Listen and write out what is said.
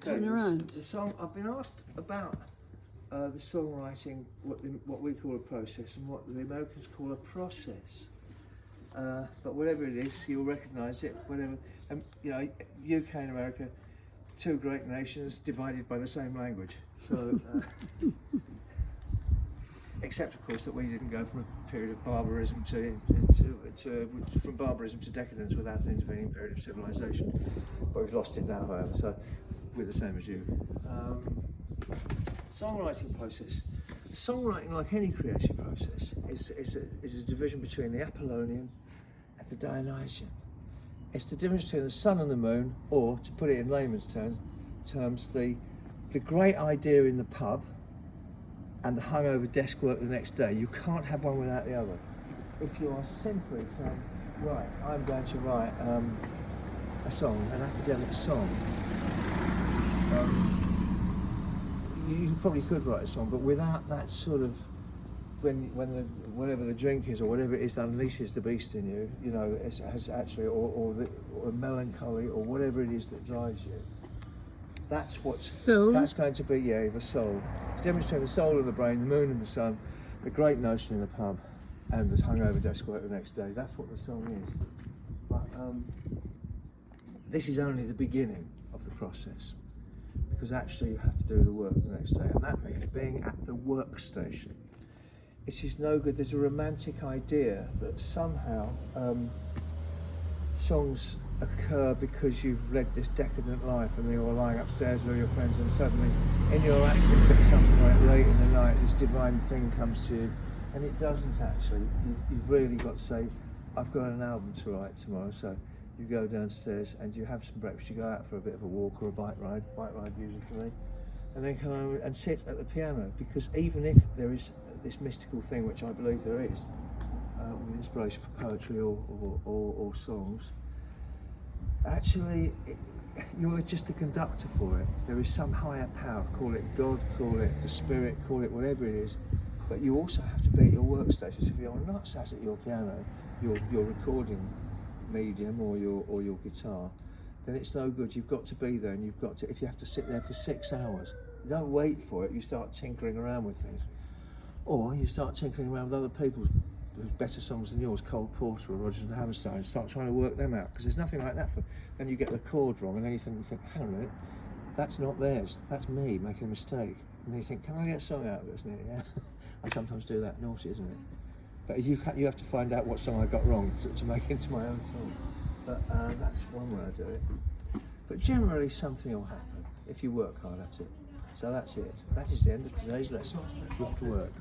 Turn around. The song, I've been asked about the songwriting, what we call a process and what the Americans call a process. But whatever it is, you'll recognise it. Whatever, you know, UK and America, two great nations divided by the same language. So, except of course that we didn't go from a period of barbarism from barbarism to decadence without an intervening period of civilization. But we've lost it now, however. So we're the same as you. Songwriting process. Songwriting, like any creative process, is a division between the Apollonian and the Dionysian. It's the difference between the sun and the moon, or, to put it in layman's terms, the great idea in the pub and the hungover desk work the next day. You can't have one without the other. If you are simply saying, right, I'm going to write a song, an academic song, you probably could write a song, but without that sort of, whatever the drink is or whatever it is that unleashes the beast in you, you know, has actually, or melancholy or whatever it is that drives you. That's that's going to be, the soul. It's the difference between the soul and the brain, the moon and the sun, the great notion in the pub, and the hungover desk work the next day. That's what the song is. But this is only the beginning of the process, because actually you have to do the work the next day, and that means being at the workstation. It is no good. There's a romantic idea that somehow songs occur because you've led this decadent life and you're lying upstairs with your friends, and suddenly in your acting at some point late in the night this divine thing comes to you, and it doesn't actually. You've really got to say, I've got an album to write tomorrow, so you go downstairs and you have some breakfast, you go out for a bit of a walk or a bike ride usually, and then come home and sit at the piano, because even if there is this mystical thing, which I believe there is, with inspiration for poetry or songs, actually you're just a conductor for it. There is some higher power, call it God, call it the spirit, call it whatever it is, but you also have to be at your workstation. So if you're not sat at your piano, your recording medium or your guitar, then it's no good. You've got to be there, and you've got to, if you have to sit there for 6 hours, you don't wait for it, you start tinkering around with things, or you start tinkering around with other people's who's better songs than yours, Cole Porter or Rodgers and Hammerstein, start trying to work them out, because there's nothing like that. Then you get the chord wrong, and then you think, hang on a minute, that's not theirs, that's me making a mistake. And then you think, can I get a song out of this? Yeah. I sometimes do that, naughty, isn't it? But you have to find out what song I got wrong to make it into my own song. But that's one way I do it. But generally something will happen if you work hard at it. So that's it. That is the end of today's lesson. Good to work.